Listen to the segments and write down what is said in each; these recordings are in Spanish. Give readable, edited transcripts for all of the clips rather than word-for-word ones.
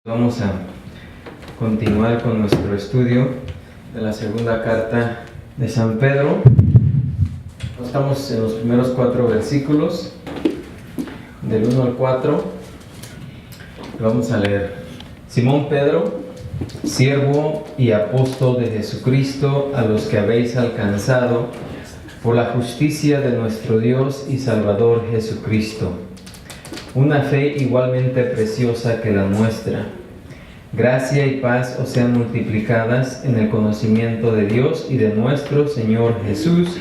Vamos a continuar con nuestro estudio de la segunda carta de San Pedro. Estamos en los primeros 4 versículos, del 1 al 4. Vamos a leer. Simón Pedro, siervo y apóstol de Jesucristo, a los que habéis alcanzado por la justicia de nuestro Dios y Salvador Jesucristo, una fe igualmente preciosa que la nuestra. Gracia y paz os sean multiplicadas en el conocimiento de Dios y de nuestro Señor Jesús,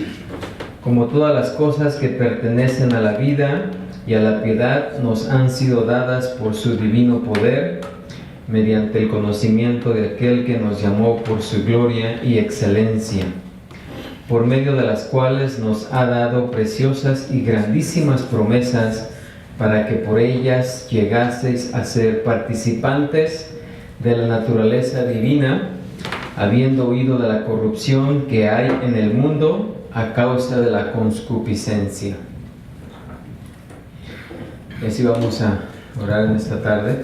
como todas las cosas que pertenecen a la vida y a la piedad nos han sido dadas por su divino poder, mediante el conocimiento de aquel que nos llamó por su gloria y excelencia, por medio de las cuales nos ha dado preciosas y grandísimas promesas, para que por ellas llegaseis a ser participantes de la naturaleza divina, habiendo huido de la corrupción que hay en el mundo a causa de la concupiscencia. Y así vamos a orar en esta tarde.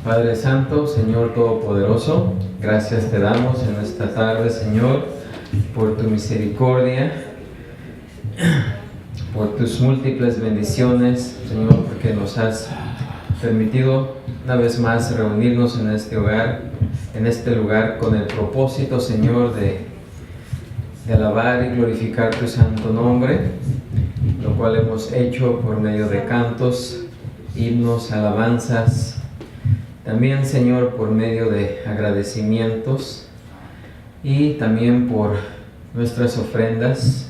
Padre Santo, Señor Todopoderoso, gracias te damos en esta tarde, Señor, por tu misericordia, por tus múltiples bendiciones, Señor, porque nos has permitido una vez más reunirnos en este hogar, en este lugar, con el propósito, Señor, de alabar y glorificar tu santo nombre, lo cual hemos hecho por medio de cantos, himnos, alabanzas, también, Señor, por medio de agradecimientos y también por nuestras ofrendas.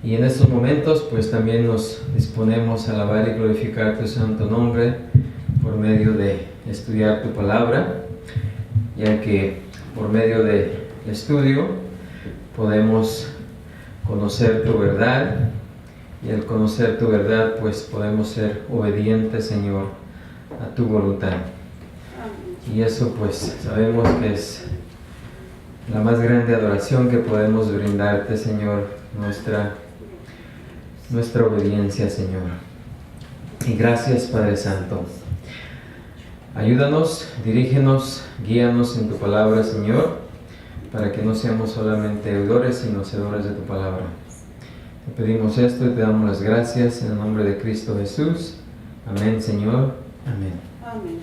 Y en estos momentos pues también nos disponemos a alabar y glorificar tu santo nombre por medio de estudiar tu palabra, ya que por medio del estudio podemos conocer tu verdad, y al conocer tu verdad pues podemos ser obedientes, Señor, a tu voluntad. Y eso pues sabemos que es la más grande adoración que podemos brindarte, Señor, nuestra obediencia, Señor. Y gracias, Padre Santo. Ayúdanos, dirígenos, guíanos en tu palabra, Señor, para que no seamos solamente oidores, sino hacedores de tu palabra. Te pedimos esto y te damos las gracias en el nombre de Cristo Jesús. Amén, Señor. Amén. Amén.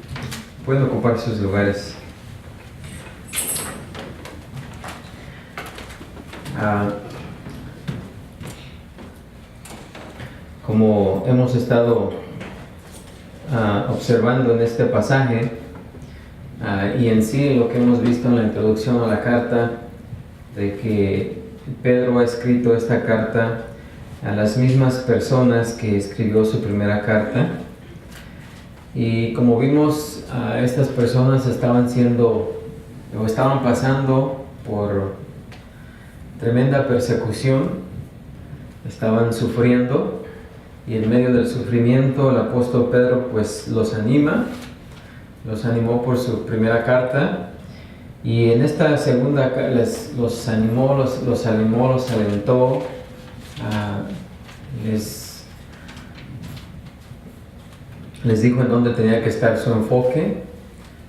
Pueden ocupar sus lugares. Como hemos estado observando en este pasaje, y en sí lo que hemos visto en la introducción a la carta, de que Pedro ha escrito esta carta a las mismas personas que escribió su primera carta, y como vimos, estas personas estaban pasando por tremenda persecución, estaban sufriendo, y en medio del sufrimiento el apóstol Pedro pues los animó por su primera carta, y en esta segunda los alentó, les dijo en dónde tenía que estar su enfoque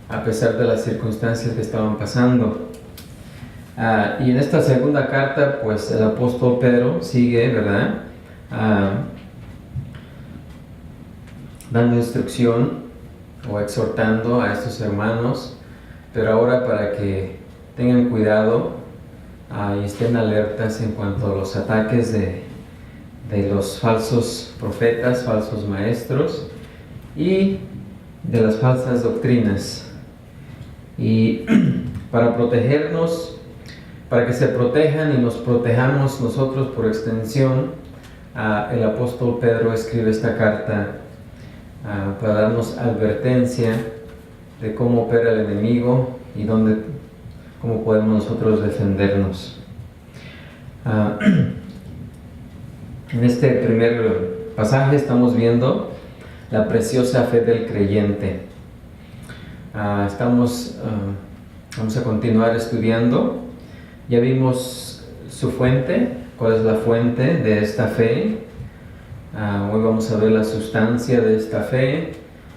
a pesar de las circunstancias que estaban pasando. Y en esta segunda carta pues el apóstol Pedro sigue, ¿verdad?, dando instrucción o exhortando a estos hermanos, pero ahora para que tengan cuidado y estén alertas en cuanto a los ataques de los falsos profetas, falsos maestros, y de las falsas doctrinas. Y para protegernos, para que se protejan y nos protejamos nosotros por extensión, el apóstol Pedro escribe esta carta para darnos advertencia de cómo opera el enemigo y cómo podemos nosotros defendernos. En este primer pasaje estamos viendo la preciosa fe del creyente. Vamos a continuar estudiando. Ya vimos su fuente, cuál es la fuente de esta fe. Hoy vamos a ver la sustancia de esta fe,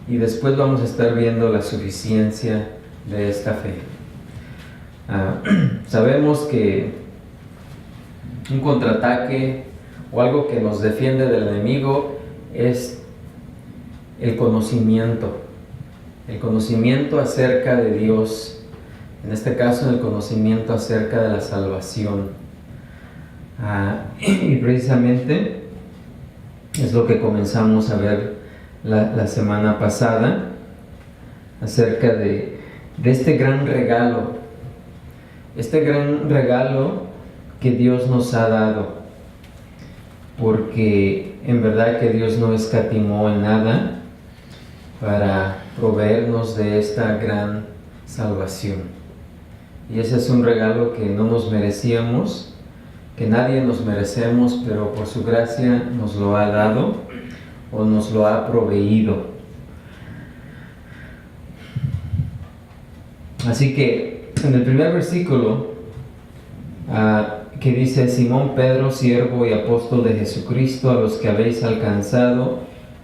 y después vamos a estar viendo la suficiencia de esta fe. Sabemos que un contraataque o algo que nos defiende del enemigo es el conocimiento acerca de Dios, en este caso el conocimiento acerca de la salvación. Y precisamente es lo que comenzamos a ver la semana pasada, acerca de este gran regalo que Dios nos ha dado, porque en verdad que Dios no escatimó en nada para proveernos de esta gran salvación. Y ese es un regalo que no nos merecíamos, que nadie nos merecemos, pero por su gracia nos lo ha dado o nos lo ha proveído. Así que en el primer versículo que dice: Simón Pedro, siervo y apóstol de Jesucristo, a los que habéis alcanzado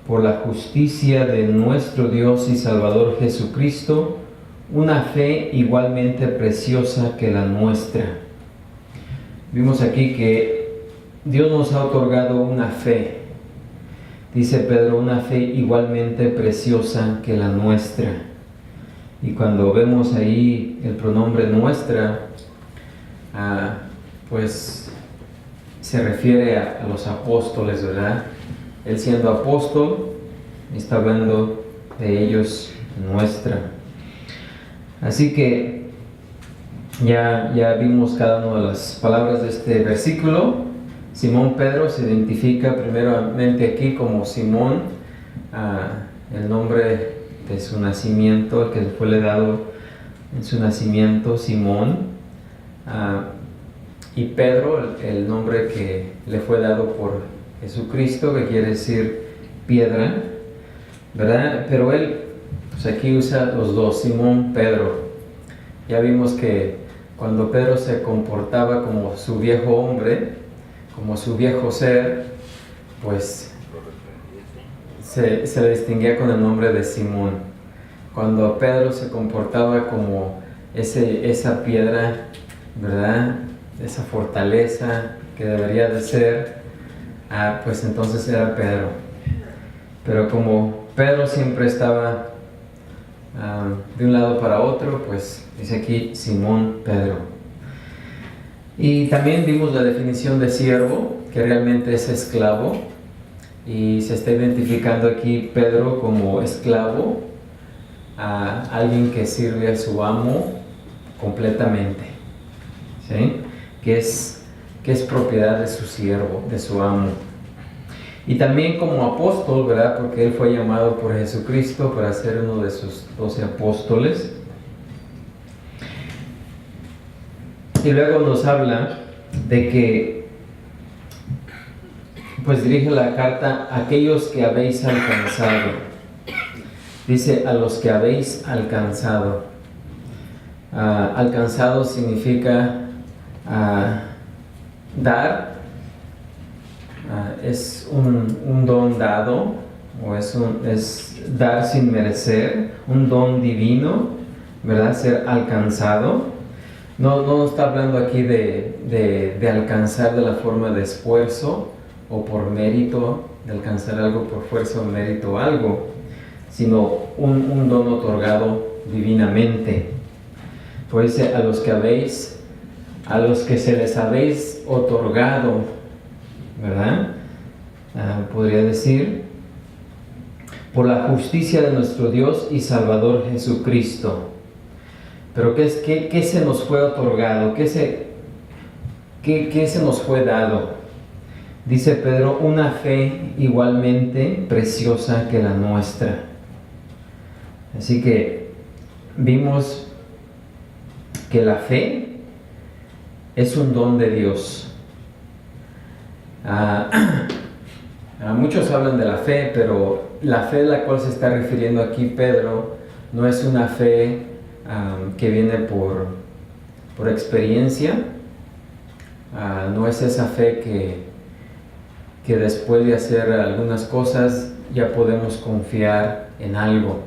por la justicia de nuestro Dios y Salvador Jesucristo, una fe igualmente preciosa que la nuestra. Vimos aquí que Dios nos ha otorgado una fe, dice Pedro, una fe igualmente preciosa que la nuestra. Y cuando vemos ahí el pronombre nuestra, pues se refiere a los apóstoles, ¿verdad? Él siendo apóstol, está hablando de ellos, nuestra. Así que ya vimos cada una de las palabras de este versículo. Simón Pedro se identifica primeramente aquí como Simón, el nombre de su nacimiento, que fue le dado en su nacimiento, Simón. Y Pedro, el nombre que le fue dado por Jesucristo, que quiere decir piedra, ¿verdad? Pero él, pues aquí usa los dos, Simón, Pedro. Ya vimos que cuando Pedro se comportaba como su viejo hombre, como su viejo ser, pues se distinguía con el nombre de Simón. Cuando Pedro se comportaba como esa piedra, ¿verdad? Esa fortaleza que debería de ser, pues entonces era Pedro. Pero como Pedro siempre estaba de un lado para otro, pues dice aquí Simón Pedro. Y también vimos la definición de siervo, que realmente es esclavo, y se está identificando aquí Pedro como esclavo, a alguien que sirve a su amo completamente, ¿sí? que es propiedad de su siervo, de su amo. Y también como apóstol, ¿verdad? Porque él fue llamado por Jesucristo para ser uno de sus 12 apóstoles. Y luego nos habla de que pues dirige la carta a aquellos que habéis alcanzado. Dice: a los que habéis alcanzado. Alcanzado significa dar. Es un don dado, o es dar sin merecer, un don divino, ¿verdad? Ser alcanzado. No está hablando aquí de alcanzar de la forma de esfuerzo o por mérito, de alcanzar algo por fuerza o mérito o algo, sino un don otorgado divinamente. Pues dice: a los que se les habéis otorgado, ¿verdad? Podría decir, por la justicia de nuestro Dios y Salvador Jesucristo. Pero ¿qué se nos fue otorgado? ¿Qué se nos fue dado? Dice Pedro: una fe igualmente preciosa que la nuestra. Así que vimos que la fe es un don de Dios. Muchos hablan de la fe, pero la fe a la cual se está refiriendo aquí Pedro no es una fe que viene por experiencia. No es esa fe que después de hacer algunas cosas ya podemos confiar en algo.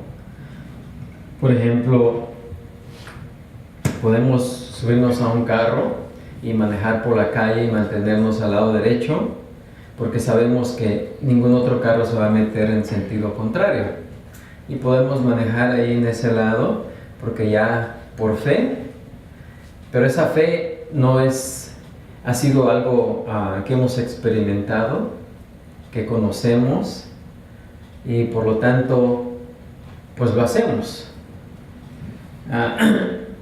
Por ejemplo, podemos subirnos a un carro y manejar por la calle y mantenernos al lado derecho, porque sabemos que ningún otro carro se va a meter en sentido contrario. Y podemos manejar ahí en ese lado, porque ya por fe, pero esa fe no ha sido algo que hemos experimentado, que conocemos, y por lo tanto, pues lo hacemos.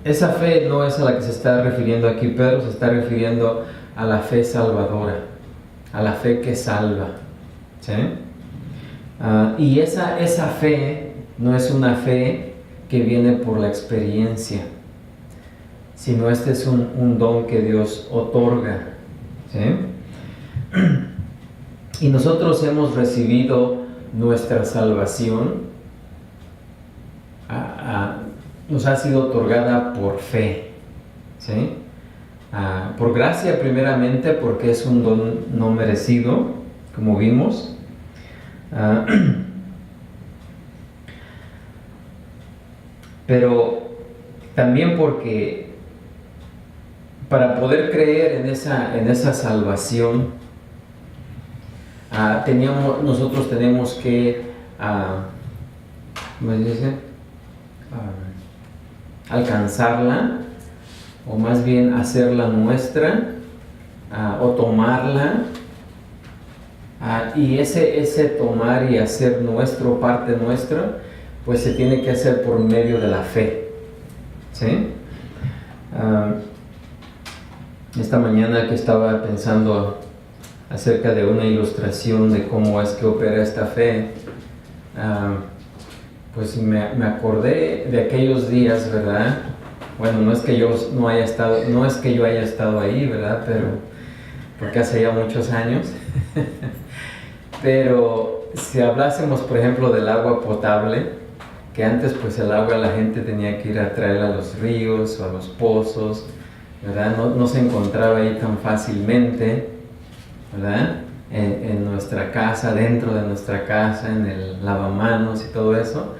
Esa fe no es a la que se está refiriendo aquí Pedro, se está refiriendo a la fe salvadora, a la fe que salva, ¿sí? Y esa fe no es una fe que viene por la experiencia, sino este es un don que Dios otorga, ¿sí? Y nosotros hemos recibido nuestra salvación, nos ha sido otorgada por fe, ¿sí? Por gracia primeramente, porque es un don no merecido, como vimos. Pero también porque para poder creer en esa salvación, nosotros tenemos que, ¿cómo se dice? Alcanzarla, o más bien hacerla nuestra, o tomarla, y ese tomar y hacer parte nuestra, pues se tiene que hacer por medio de la fe, ¿sí? Esta mañana que estaba pensando acerca de una ilustración de cómo es que opera esta fe, pues me acordé de aquellos días, ¿verdad? Bueno, no es que yo haya estado ahí, ¿verdad? Pero, porque hace ya muchos años. Pero si hablásemos, por ejemplo, del agua potable, que antes pues el agua la gente tenía que ir a traerla a los ríos o a los pozos, ¿verdad? No se encontraba ahí tan fácilmente, ¿verdad? En nuestra casa, dentro de nuestra casa, en el lavamanos y todo eso.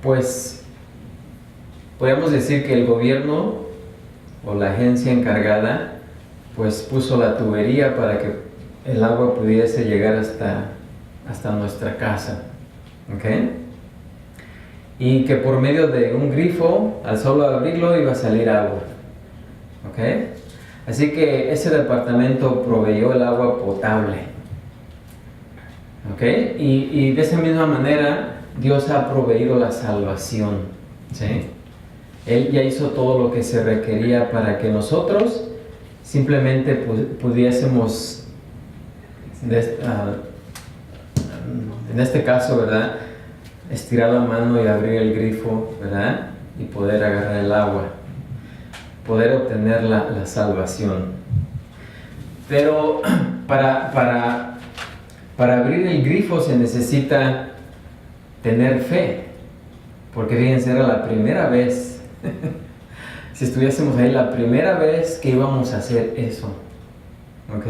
Pues podemos decir que el gobierno o la agencia encargada pues puso la tubería para que el agua pudiese llegar hasta nuestra casa, ¿ok? Y que por medio de un grifo, al solo abrirlo, iba a salir agua, ¿ok? Así que ese departamento proveyó el agua potable, ¿ok? Y de esa misma manera Dios ha proveído la salvación, ¿sí? Él ya hizo todo lo que se requería para que nosotros simplemente pudiésemos, en este caso, ¿verdad?, estirar la mano y abrir el grifo, ¿verdad?, y poder agarrar el agua, poder obtener la salvación. Pero para abrir el grifo se necesita tener fe, porque fíjense, era la primera vez, si estuviésemos ahí, la primera vez que íbamos a hacer eso, ¿ok?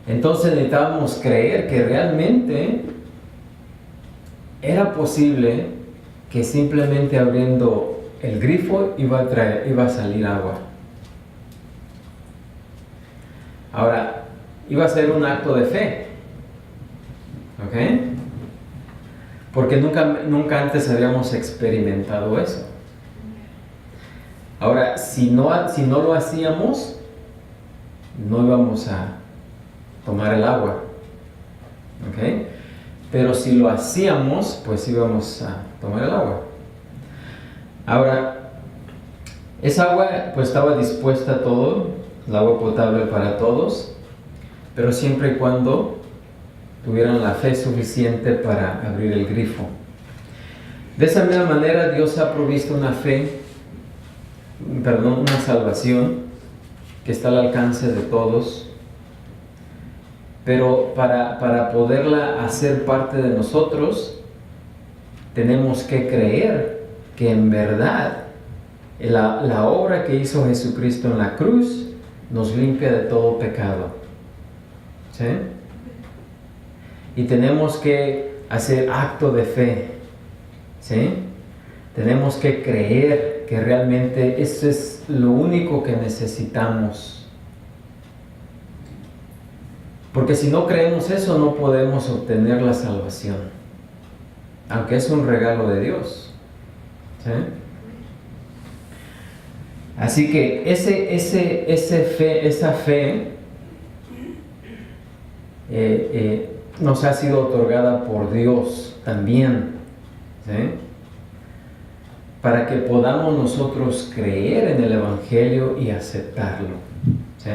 Entonces necesitábamos creer que realmente era posible que simplemente abriendo el grifo iba a salir agua. Ahora, iba a ser un acto de fe, ¿ok? Porque nunca antes habíamos experimentado eso. Ahora, si no lo hacíamos, no íbamos a tomar el agua, ¿ok? Pero si lo hacíamos, pues íbamos a tomar el agua. Ahora, esa agua pues estaba dispuesta a todo, el agua potable para todos, pero siempre y cuando tuvieran la fe suficiente para abrir el grifo. De esa misma manera, Dios ha provisto una salvación que está al alcance de todos, pero para poderla hacer parte de nosotros, tenemos que creer que en verdad la obra que hizo Jesucristo en la cruz nos limpia de todo pecado, ¿sí? y tenemos que hacer acto de fe, ¿sí? Tenemos que creer que realmente eso es lo único que necesitamos. Porque si no creemos eso, no podemos obtener la salvación, aunque es un regalo de Dios, ¿sí? Así que esa fe nos ha sido otorgada por Dios también, ¿sí? Para que podamos nosotros creer en el Evangelio y aceptarlo, ¿sí?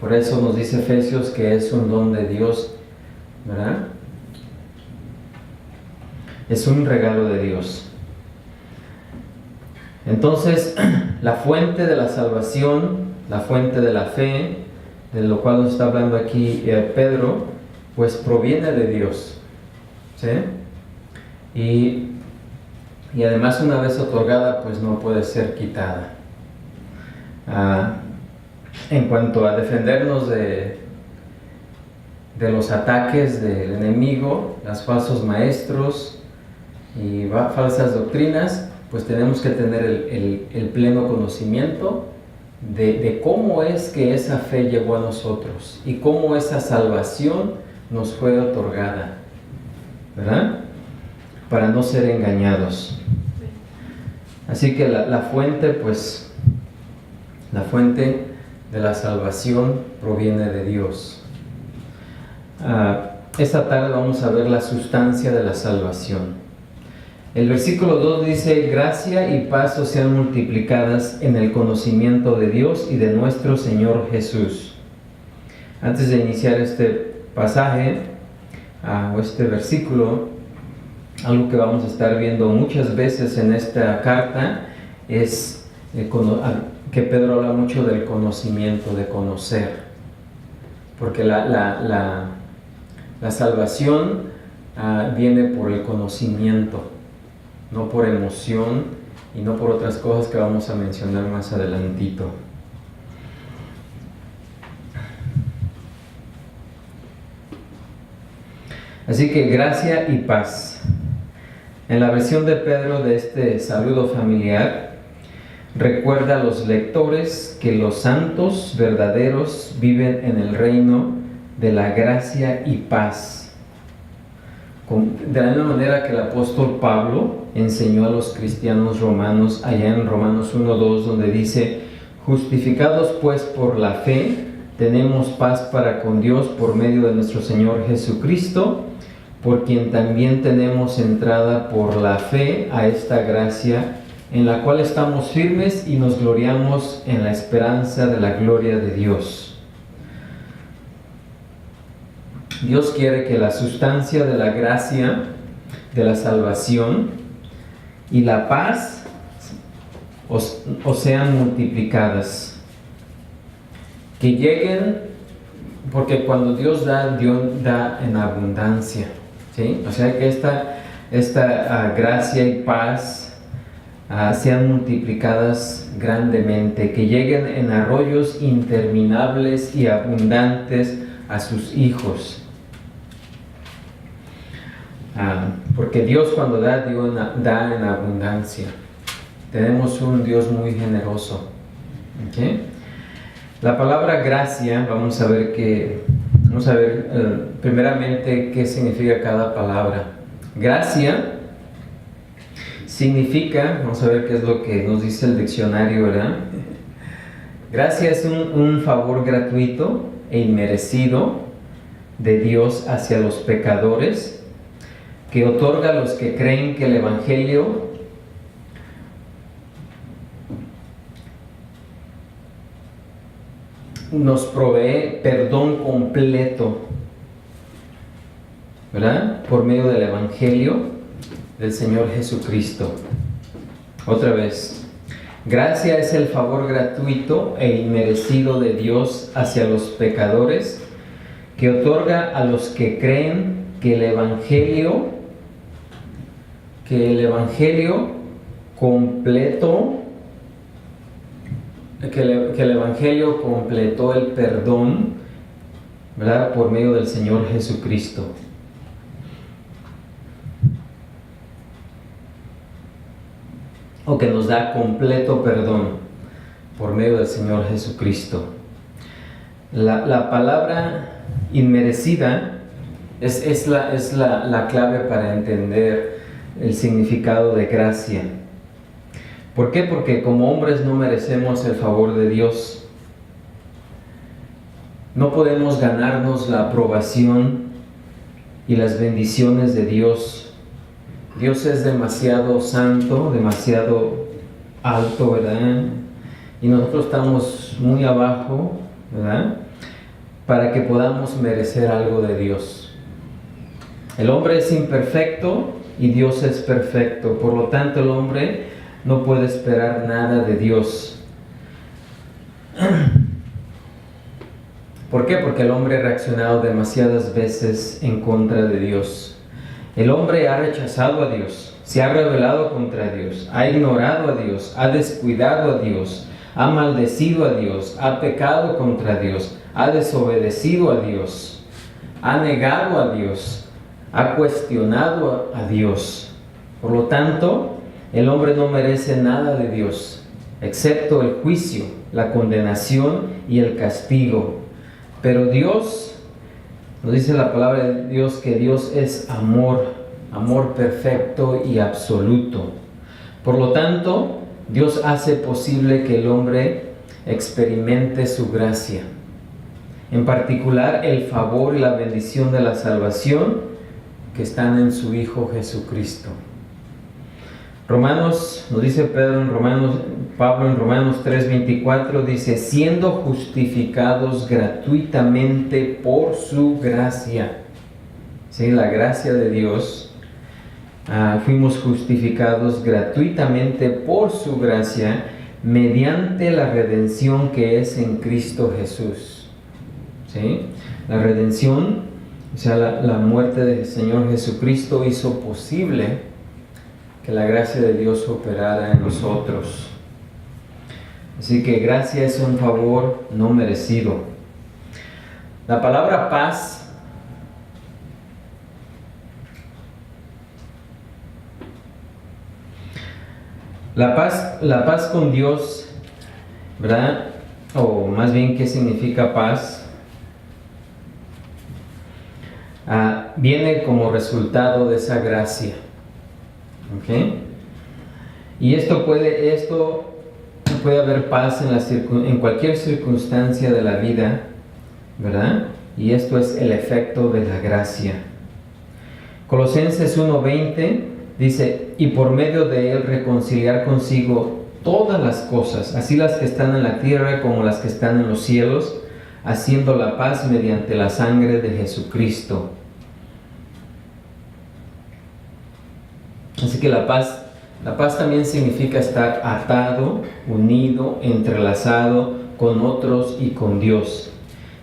Por eso nos dice Efesios que es un don de Dios, ¿verdad? Es un regalo de Dios. Entonces, la fuente de la salvación, la fuente de la fe, de lo cual nos está hablando aquí Pedro, pues proviene de Dios, ¿sí? Y además, una vez otorgada, pues no puede ser quitada. En cuanto a defendernos de los ataques del enemigo, los falsos maestros y falsas doctrinas, pues tenemos que tener el pleno conocimiento de cómo es que esa fe llegó a nosotros y cómo esa salvación nos fue otorgada, ¿verdad? Para no ser engañados. Así que la fuente, pues, la fuente de la salvación proviene de Dios. Esta tarde vamos a ver la sustancia de la salvación. El versículo 2 dice: gracia y paz os sean multiplicadas en el conocimiento de Dios y de nuestro Señor Jesús. Antes de iniciar este pasaje, o este versículo, algo que vamos a estar viendo muchas veces en esta carta es que Pedro habla mucho del conocimiento, de conocer. Porque la salvación viene por el conocimiento, no por emoción y no por otras cosas que vamos a mencionar más adelantito. Así que gracia y paz. En la versión de Pedro de este saludo familiar, recuerda a los lectores que los santos verdaderos viven en el reino de la gracia y paz. De la misma manera que el apóstol Pablo enseñó a los cristianos romanos allá en Romanos 1:2, donde dice: justificados pues por la fe, tenemos paz para con Dios por medio de nuestro Señor Jesucristo, por quien también tenemos entrada por la fe a esta gracia, en la cual estamos firmes y nos gloriamos en la esperanza de la gloria de Dios. Dios quiere que la sustancia de la gracia, de la salvación y la paz os sean multiplicadas. Que lleguen, porque cuando Dios da en abundancia, ¿sí? O sea que esta gracia y paz sean multiplicadas grandemente, que lleguen en arroyos interminables y abundantes a sus hijos. Porque Dios cuando da en abundancia. Tenemos un Dios muy generoso. ¿Okay? La palabra gracia, vamos a ver primeramente qué significa cada palabra. Gracia significa, vamos a ver qué es lo que nos dice el diccionario, ¿verdad? Gracia es un favor gratuito e inmerecido de Dios hacia los pecadores, que otorga a los que creen que el Evangelio nos provee perdón completo, ¿verdad? Por medio del Evangelio del Señor Jesucristo. Otra vez, gracia es el favor gratuito e inmerecido de Dios hacia los pecadores, que otorga a los que creen que el Evangelio completó el perdón, ¿verdad? Por medio del Señor Jesucristo. o que nos da completo perdón por medio del Señor Jesucristo. La palabra inmerecida es la clave para entender el significado de gracia. ¿Por qué? Porque como hombres no merecemos el favor de Dios. No podemos ganarnos la aprobación y las bendiciones de Dios. Dios es demasiado santo, demasiado alto, ¿verdad? Y nosotros estamos muy abajo, ¿verdad? Para que podamos merecer algo de Dios. El hombre es imperfecto y Dios es perfecto. Por lo tanto, el hombre no puede esperar nada de Dios. ¿Por qué? Porque el hombre ha reaccionado demasiadas veces en contra de Dios. El hombre ha rechazado a Dios, se ha rebelado contra Dios, ha ignorado a Dios, ha descuidado a Dios, ha maldecido a Dios, ha pecado contra Dios, ha desobedecido a Dios, ha negado a Dios, ha cuestionado a Dios. Por lo tanto, el hombre no merece nada de Dios, excepto el juicio, la condenación y el castigo. Pero Dios, nos dice la palabra de Dios, que Dios es amor, amor perfecto y absoluto. Por lo tanto, Dios hace posible que el hombre experimente su gracia. En particular, el favor y la bendición de la salvación que están en su Hijo Jesucristo. Romanos, nos dice Pablo en Romanos 3:24, dice, siendo justificados gratuitamente por su gracia. ¿Sí? La gracia de Dios. Fuimos justificados gratuitamente por su gracia mediante la redención que es en Cristo Jesús. ¿Sí? La redención, o sea, la muerte del Señor Jesucristo hizo posible que la gracia de Dios operara en nosotros. Así que gracia es un favor no merecido. La palabra paz la paz con Dios, ¿verdad? O más bien, ¿qué significa paz? Viene como resultado de esa gracia. ¿Okay? Y esto puede haber paz en cualquier circunstancia de la vida, ¿verdad? Y esto es el efecto de la gracia. Colosenses 1:20 dice, y por medio de él reconciliar consigo todas las cosas, así las que están en la tierra como las que están en los cielos, haciendo la paz mediante la sangre de Jesucristo. Así que la paz también significa estar atado, unido, entrelazado con otros y con Dios.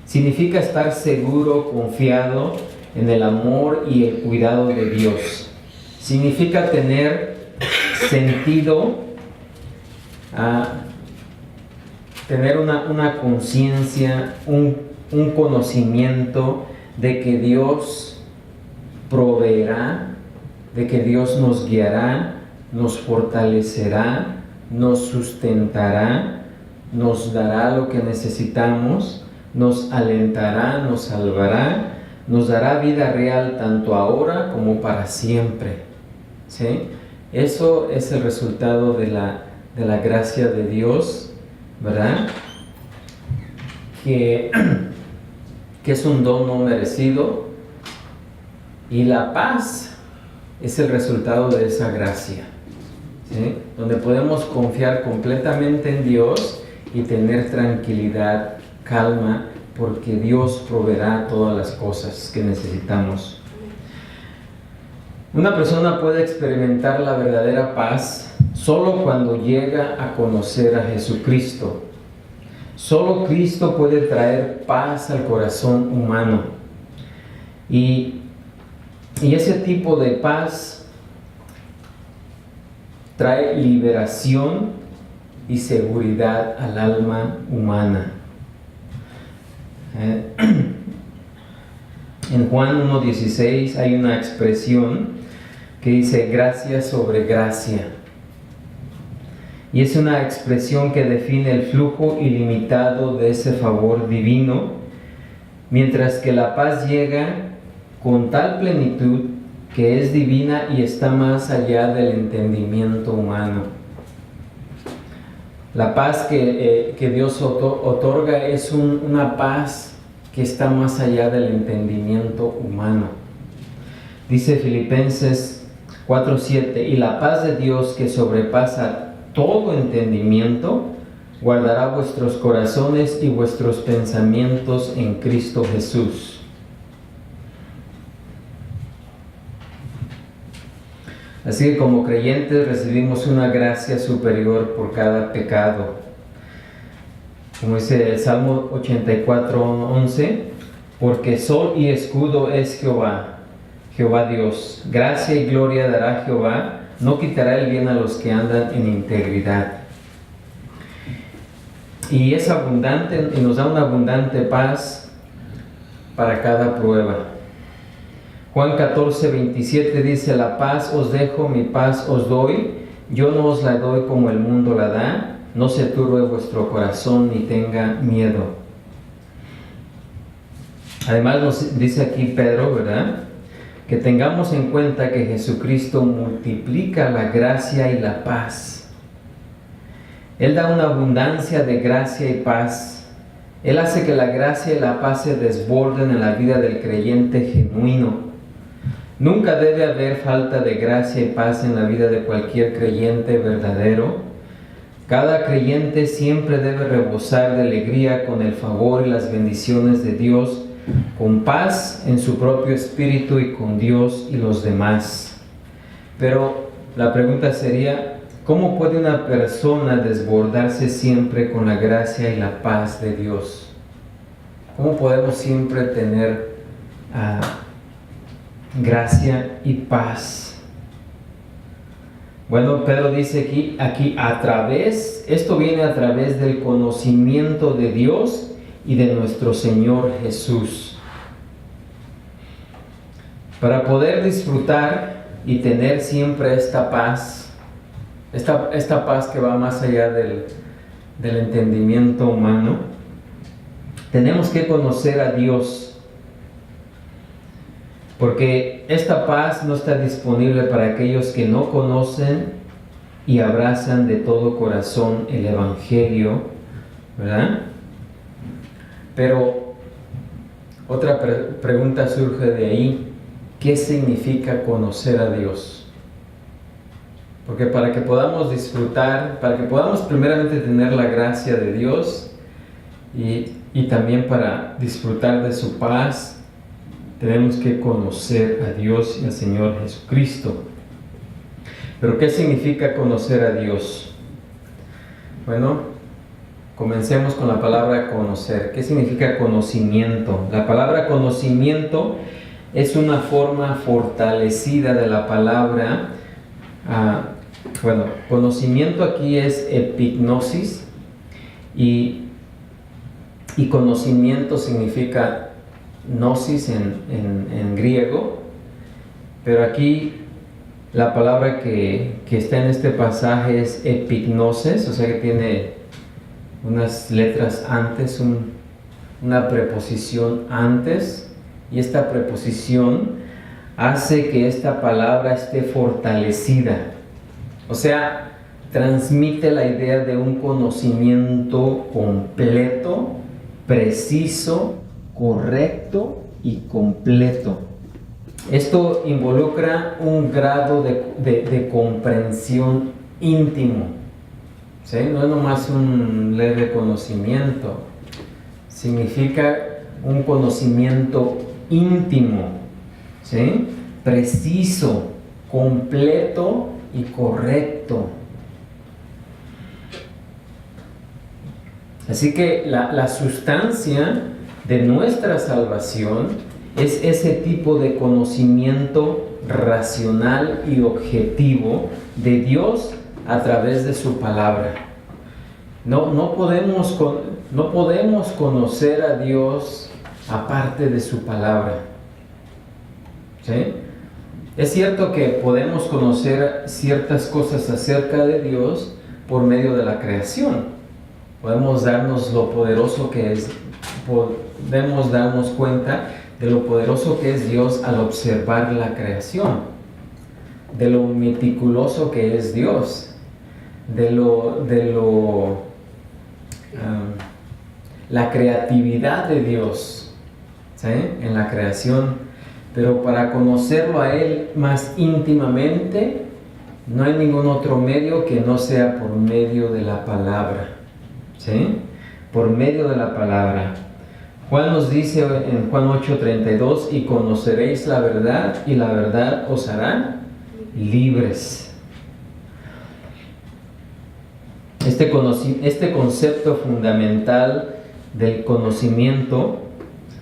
Significa estar seguro, confiado en el amor y el cuidado de Dios. Significa tener sentido, tener una conciencia, un conocimiento de que Dios proveerá, de que Dios nos guiará, nos fortalecerá, nos sustentará, nos dará lo que necesitamos, nos alentará, nos salvará, nos dará vida real tanto ahora como para siempre. ¿Sí? Eso es el resultado de la gracia de Dios, ¿verdad? Que es un don no merecido, y la paz es el resultado de esa gracia, ¿sí? Donde podemos confiar completamente en Dios y tener tranquilidad, calma, porque Dios proveerá todas las cosas que necesitamos. Una persona puede experimentar la verdadera paz solo cuando llega a conocer a Jesucristo. Solo Cristo puede traer paz al corazón humano. Y ese tipo de paz trae liberación y seguridad al alma humana. En Juan 1:16 hay una expresión que dice gracia sobre gracia. y es una expresión que define el flujo ilimitado de ese favor divino, mientras que la paz llega con tal plenitud que es divina y está más allá del entendimiento humano. La paz que Dios otorga es una paz que está más allá del entendimiento humano. Dice Filipenses 4:7, y la paz de Dios que sobrepasa todo entendimiento, guardará vuestros corazones y vuestros pensamientos en Cristo Jesús. Así que como creyentes recibimos una gracia superior por cada pecado. Como dice el Salmo 84:11, porque sol y escudo es Jehová, Jehová Dios. Gracia y gloria dará Jehová, no quitará el bien a los que andan en integridad. Y es abundante, y nos da una abundante paz para cada prueba. Juan 14:27 dice, la paz os dejo, mi paz os doy, yo no os la doy como el mundo la da, no se turbe vuestro corazón ni tenga miedo. Además nos dice aquí Pedro, ¿verdad?, que tengamos en cuenta que Jesucristo multiplica la gracia y la paz. Él da una abundancia de gracia y paz. Él hace que la gracia y la paz se desborden en la vida del creyente genuino. Nunca debe haber falta de gracia y paz en la vida de cualquier creyente verdadero. Cada creyente siempre debe rebosar de alegría con el favor y las bendiciones de Dios, con paz en su propio espíritu y con Dios y los demás. Pero la pregunta sería, ¿cómo puede una persona desbordarse siempre con la gracia y la paz de Dios? ¿Cómo podemos siempre tener gracia y paz? Bueno, Pedro dice aquí esto viene a través del conocimiento de Dios y de nuestro Señor Jesús. Para poder disfrutar y tener siempre esta paz, esta paz que va más allá del entendimiento humano, tenemos que conocer a Dios. Porque esta paz no está disponible para aquellos que no conocen y abrazan de todo corazón el Evangelio, ¿verdad? Pero otra pregunta surge de ahí. ¿Qué significa conocer a Dios? Porque para que podamos disfrutar, para que podamos primeramente tener la gracia de Dios y también para disfrutar de su paz, tenemos que conocer a Dios y al Señor Jesucristo. ¿Pero qué significa conocer a Dios? Bueno, comencemos con la palabra conocer. ¿Qué significa conocimiento? La palabra conocimiento es una forma fortalecida de la palabra. Conocimiento aquí es epignosis y conocimiento significa gnosis en griego, pero aquí la palabra que está en este pasaje es epignosis, o sea que tiene unas letras antes, una preposición antes, y esta preposición hace que esta palabra esté fortalecida, o sea, transmite la idea de un conocimiento completo, preciso, correcto y completo. Esto involucra un grado de comprensión íntimo, ¿sí? No es nomás un leve conocimiento, significa un conocimiento íntimo, ¿sí? Preciso, completo y correcto. Así que la sustancia de nuestra salvación es ese tipo de conocimiento racional y objetivo de Dios a través de su palabra. No podemos conocer a Dios aparte de su palabra, ¿sí? Es cierto que podemos conocer ciertas cosas acerca de Dios por medio de la creación. Podemos darnos lo poderoso que es, podemos darnos cuenta de lo poderoso que es Dios al observar la creación, de lo meticuloso que es Dios, la creatividad de Dios, ¿sí?, en la creación. Pero para conocerlo a Él más íntimamente, no hay ningún otro medio que no sea por medio de la palabra, ¿sí? Por medio de la palabra. Juan nos dice en Juan 8:32, y conoceréis la verdad, y la verdad os hará libres. Este concepto fundamental del conocimiento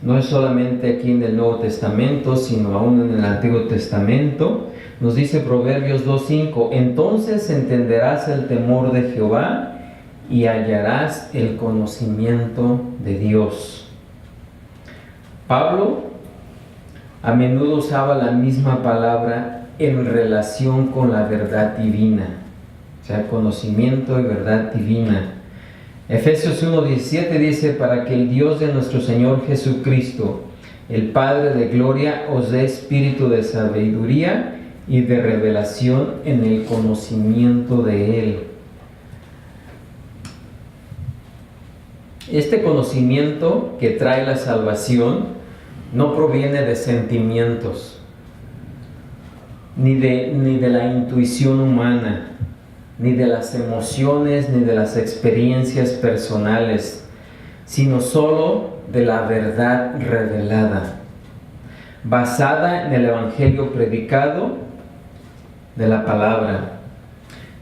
no es solamente aquí en el Nuevo Testamento, sino aún en el Antiguo Testamento. Nos dice Proverbios 2:5, entonces entenderás el temor de Jehová y hallarás el conocimiento de Dios. Pablo a menudo usaba la misma palabra en relación con la verdad divina, o sea, conocimiento y verdad divina. Efesios 1:17 dice, para que el Dios de nuestro Señor Jesucristo, el Padre de gloria, os dé espíritu de sabiduría y de revelación en el conocimiento de Él. Este conocimiento que trae la salvación no proviene de sentimientos, ni de la intuición humana, ni de las emociones, ni de las experiencias personales, sino solo de la verdad revelada, basada en el Evangelio predicado de la palabra.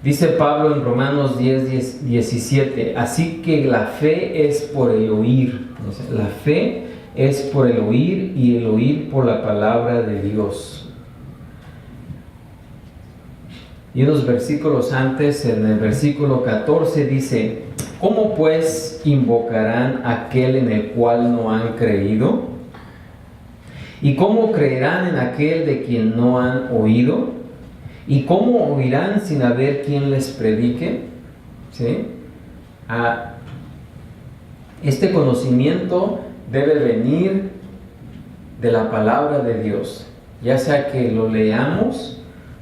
Dice Pablo en Romanos 10:17, así que la fe es por el oír. La fe es por el oír y el oír por la palabra de Dios. Y unos versículos antes, en el versículo 14 dice, ¿cómo pues invocarán a aquel en el cual no han creído? ¿Y cómo creerán en aquel de quien no han oído? ¿Y cómo oirán sin haber quien les predique? ¿Sí? Este conocimiento debe venir de la palabra de Dios, ya sea que lo leamos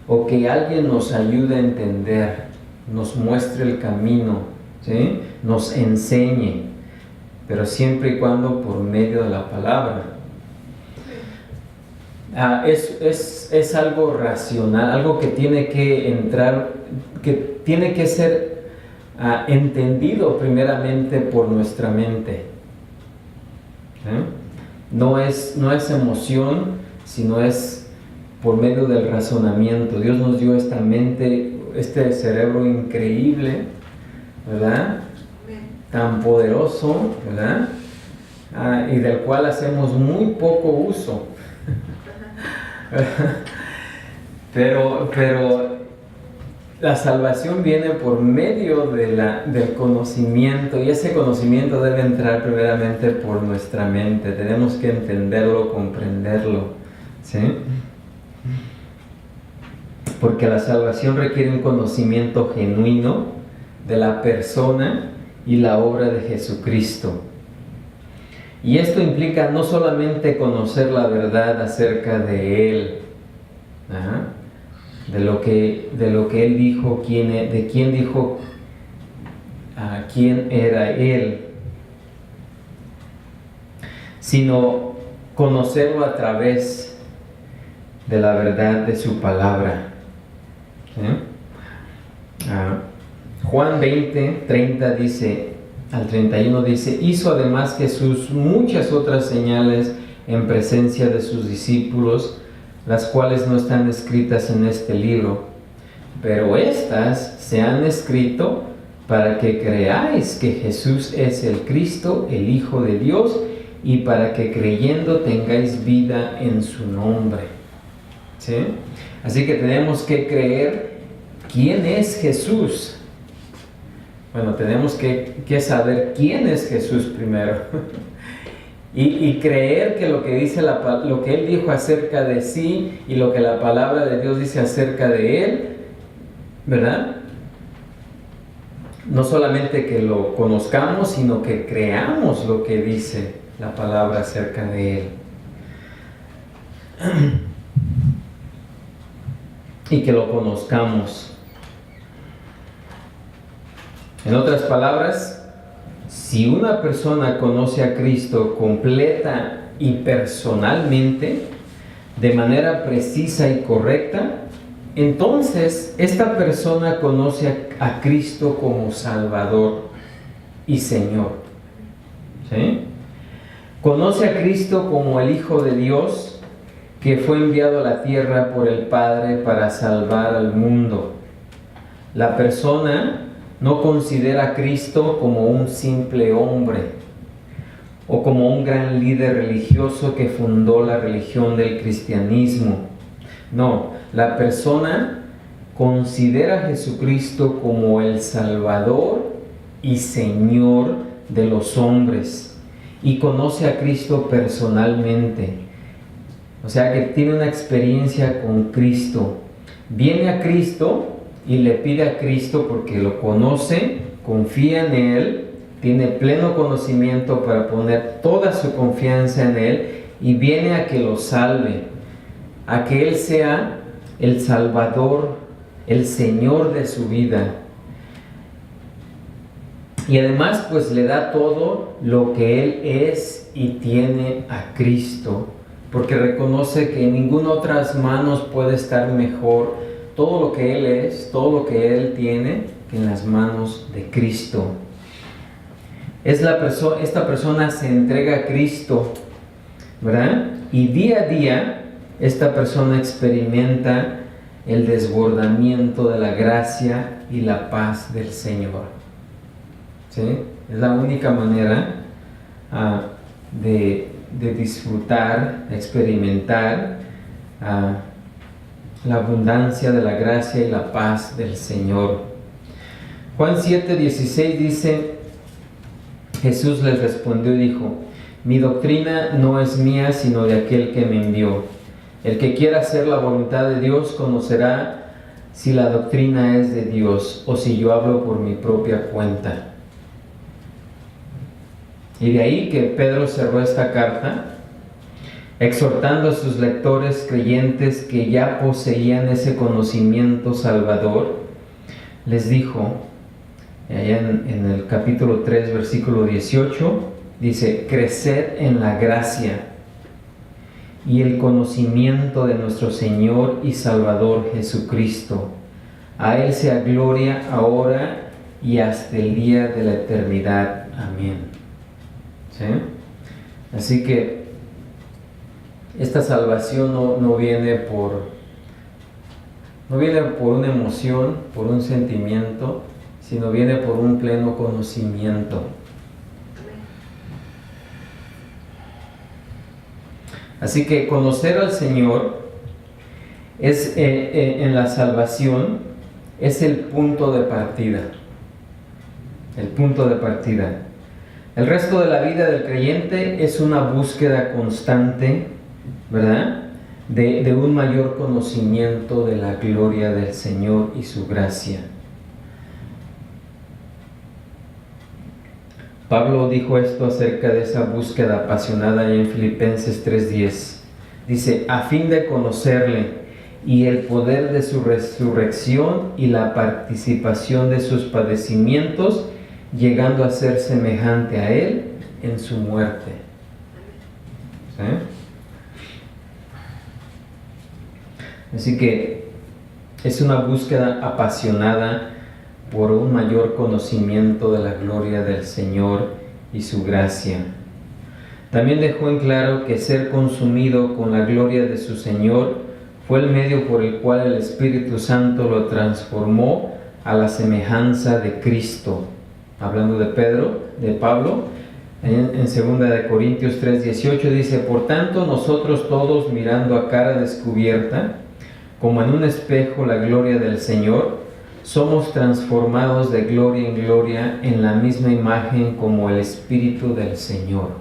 o que alguien nos ayude a entender, nos muestre el camino, ¿sí?, nos enseñe, pero siempre y cuando por medio de la palabra. Es algo racional, algo que tiene que entrar, que tiene que ser entendido primeramente por nuestra mente. No es emoción, sino es por medio del razonamiento. Dios nos dio esta mente, este cerebro increíble, ¿verdad? Tan poderoso, ¿verdad? Y del cual hacemos muy poco uso. Pero la salvación viene por medio del conocimiento, y ese conocimiento debe entrar primeramente por nuestra mente. Tenemos que entenderlo, comprenderlo, ¿sí? Porque la salvación requiere un conocimiento genuino de la persona y la obra de Jesucristo. Y esto implica no solamente conocer la verdad acerca de Él, de lo que Él dijo, de quién dijo, quién era Él, sino conocerlo a través de la verdad de su palabra. Juan 20:30 dice, al 31 dice, hizo además Jesús muchas otras señales en presencia de sus discípulos, las cuales no están escritas en este libro, pero estas se han escrito para que creáis que Jesús es el Cristo, el Hijo de Dios, y para que creyendo tengáis vida en su nombre. ¿Sí? Así que tenemos que creer quién es Jesús. Bueno, tenemos que saber quién es Jesús primero. y creer que lo que dice lo que Él dijo acerca de sí y lo que la palabra de Dios dice acerca de Él, ¿verdad?, no solamente que lo conozcamos, sino que creamos lo que dice la palabra acerca de Él. Y que lo conozcamos. En otras palabras, si una persona conoce a Cristo completa y personalmente, de manera precisa y correcta, entonces esta persona conoce a Cristo como Salvador y Señor. ¿Sí? Conoce a Cristo como el Hijo de Dios que fue enviado a la tierra por el Padre para salvar al mundo. La persona no considera a Cristo como un simple hombre o como un gran líder religioso que fundó la religión del cristianismo. No, la persona considera a Jesucristo como el Salvador y Señor de los hombres y conoce a Cristo personalmente. O sea que tiene una experiencia con Cristo. Viene a Cristo y le pide a Cristo porque lo conoce, confía en Él, tiene pleno conocimiento para poner toda su confianza en Él y viene a que lo salve, a que Él sea el Salvador, el Señor de su vida. Y además pues le da todo lo que Él es y tiene a Cristo, porque reconoce que en ninguna otras manos puede estar mejor todo lo que Él es, todo lo que Él tiene, que en las manos de Cristo. Esta persona se entrega a Cristo, ¿verdad? Y día a día esta persona experimenta el desbordamiento de la gracia y la paz del Señor. ¿Sí? Es la única manera de disfrutar, de experimentar la abundancia de la gracia y la paz del Señor. Juan 7:16 dice: Jesús les respondió y dijo: mi doctrina no es mía, sino de aquel que me envió. El que quiera hacer la voluntad de Dios conocerá si la doctrina es de Dios o si yo hablo por mi propia cuenta. Y de ahí que Pedro cerró esta carta exhortando a sus lectores creyentes que ya poseían ese conocimiento salvador. Les dijo, allá en el capítulo 3, versículo 18, dice: creced en la gracia y el conocimiento de nuestro Señor y Salvador Jesucristo. A Él sea gloria ahora y hasta el día de la eternidad. Amén. ¿Sí? Así que esta salvación no viene por una emoción, por un sentimiento, sino viene por un pleno conocimiento. Así que conocer al Señor es en la salvación es el punto de partida. El punto de partida. El resto de la vida del creyente es una búsqueda constante, ¿verdad?, de un mayor conocimiento de la gloria del Señor y su gracia. Pablo dijo esto acerca de esa búsqueda apasionada en Filipenses 3:10. Dice: a fin de conocerle y el poder de su resurrección y la participación de sus padecimientos, llegando a ser semejante a Él en su muerte. ¿Sí? Así que es una búsqueda apasionada por un mayor conocimiento de la gloria del Señor y su gracia. También dejó en claro que ser consumido con la gloria de su Señor fue el medio por el cual el Espíritu Santo lo transformó a la semejanza de Cristo. Hablando de Pablo, en 2 Corintios 3:18 dice: por tanto nosotros todos, mirando a cara descubierta, como en un espejo la gloria del Señor, somos transformados de gloria en gloria en la misma imagen como el Espíritu del Señor.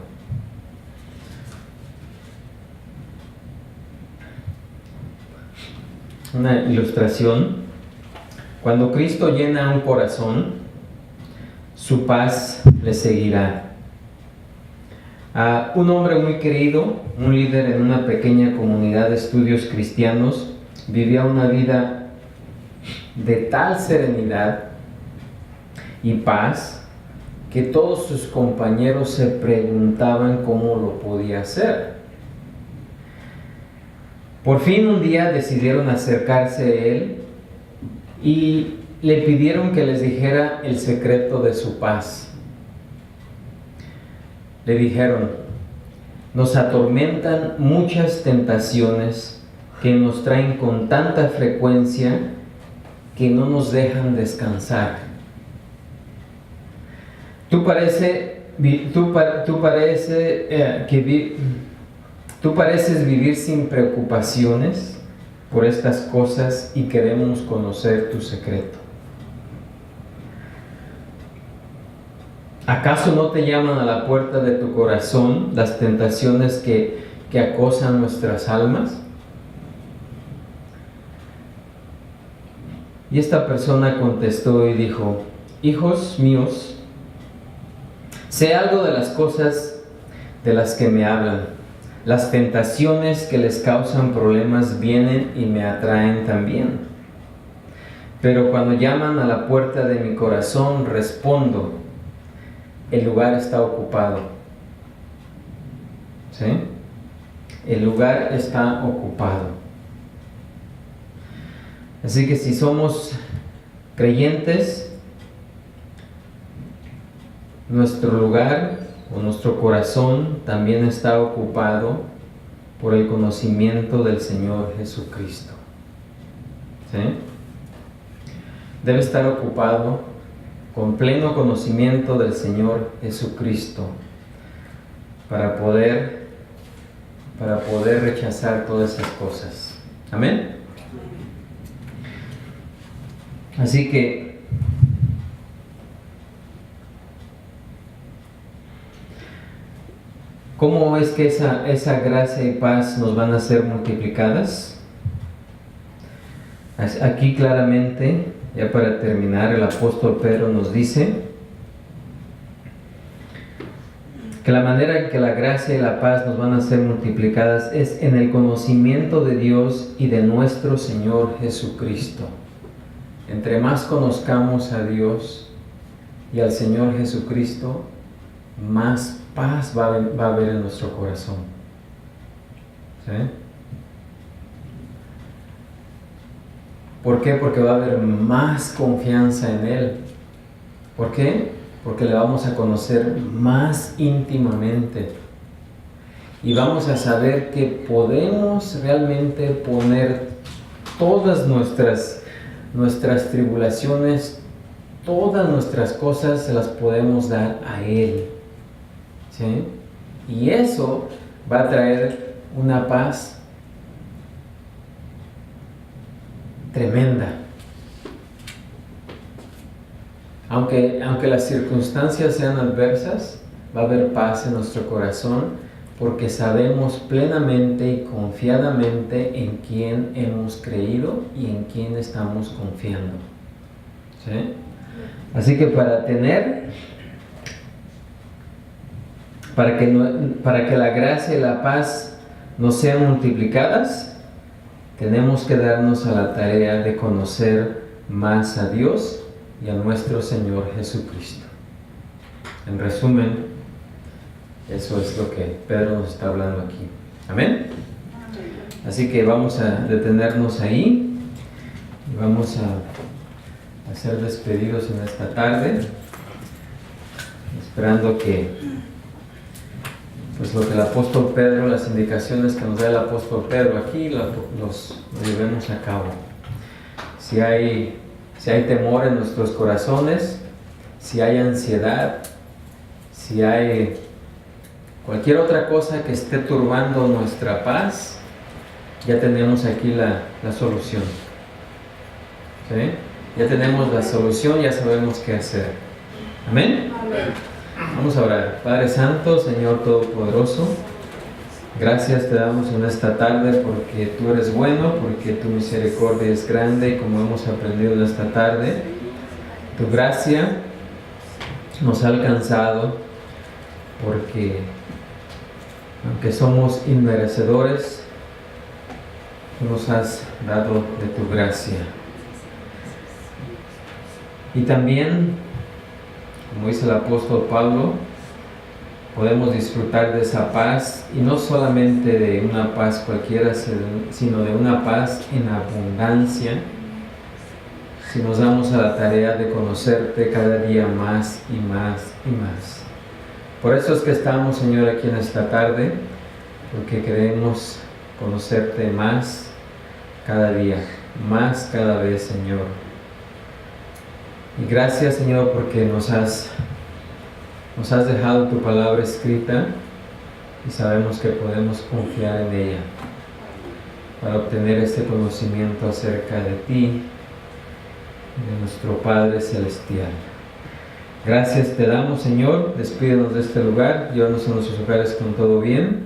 Una ilustración: cuando Cristo llena un corazón, su paz le seguirá. Un hombre muy querido, un líder en una pequeña comunidad de estudios cristianos, vivía una vida de tal serenidad y paz que todos sus compañeros se preguntaban cómo lo podía hacer. Por fin un día decidieron acercarse a él y le pidieron que les dijera el secreto de su paz. Le dijeron: nos atormentan muchas tentaciones que nos traen con tanta frecuencia que no nos dejan descansar. Tú pareces vivir sin preocupaciones por estas cosas y queremos conocer tu secreto. ¿Acaso no te llaman a la puerta de tu corazón las tentaciones que acosan nuestras almas? Y esta persona contestó y dijo: hijos míos, sé algo de las cosas de las que me hablan. Las tentaciones que les causan problemas vienen y me atraen también. Pero cuando llaman a la puerta de mi corazón, respondo: el lugar está ocupado. ¿Sí? El lugar está ocupado. Así que si somos creyentes, nuestro lugar o nuestro corazón también está ocupado por el conocimiento del Señor Jesucristo. ¿Sí? Debe estar ocupado con pleno conocimiento del Señor Jesucristo para poder rechazar todas esas cosas. Amén. Así que ¿cómo es que esa gracia y paz nos van a ser multiplicadas? Aquí claramente, ya para terminar, el apóstol Pedro nos dice que la manera en que la gracia y la paz nos van a ser multiplicadas es en el conocimiento de Dios y de nuestro Señor Jesucristo. Entre más conozcamos a Dios y al Señor Jesucristo, más paz va a haber en nuestro corazón. ¿Sí? ¿Por qué? Porque va a haber más confianza en Él. ¿Por qué? Porque le vamos a conocer más íntimamente. Y vamos a saber que podemos realmente poner todas nuestras tribulaciones, todas nuestras cosas se las podemos dar a Él. ¿Sí? Y eso va a traer una paz tremenda. Aunque las circunstancias sean adversas, va a haber paz en nuestro corazón porque sabemos plenamente y confiadamente en quién hemos creído y en quién estamos confiando. ¿Sí? Así que para que la gracia y la paz nos sean multiplicadas, tenemos que darnos a la tarea de conocer más a Dios y a nuestro Señor Jesucristo. En resumen, eso es lo que Pedro nos está hablando aquí. ¿Amén? Así que vamos a detenernos ahí y vamos a ser despedidos en esta tarde, esperando que pues lo que el apóstol Pedro, las indicaciones que nos da el apóstol Pedro aquí, los llevemos a cabo. Si hay temor en nuestros corazones, si hay ansiedad, si hay cualquier otra cosa que esté turbando nuestra paz, ya tenemos aquí la solución. ¿Sí? Ya tenemos la solución, ya sabemos qué hacer. ¿Amén? Amén. Vamos a orar. Padre Santo, Señor Todopoderoso, gracias te damos en esta tarde porque tú eres bueno, porque tu misericordia es grande, y como hemos aprendido en esta tarde, tu gracia nos ha alcanzado, porque aunque somos inmerecedores, tú nos has dado de tu gracia. Y también, como dice el apóstol Pablo, podemos disfrutar de esa paz, y no solamente de una paz cualquiera, sino de una paz en abundancia, si nos damos a la tarea de conocerte cada día más y más y más. Por eso es que estamos, Señor, aquí en esta tarde, porque queremos conocerte más cada día, más cada vez, Señor. Y gracias, Señor, porque nos has dejado tu palabra escrita, y sabemos que podemos confiar en ella para obtener este conocimiento acerca de ti, de nuestro Padre Celestial. Gracias te damos, Señor. Despídenos de este lugar, llévanos a nuestros hogares con todo bien.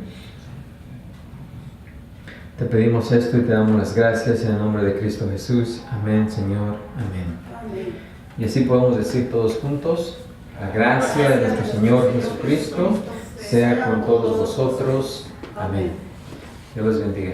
Te pedimos esto y te damos las gracias en el nombre de Cristo Jesús. Amén, Señor. Amén. Amén. Y así podemos decir todos juntos: la gracia de nuestro Señor Jesucristo sea con todos vosotros. Amén. Dios los bendiga.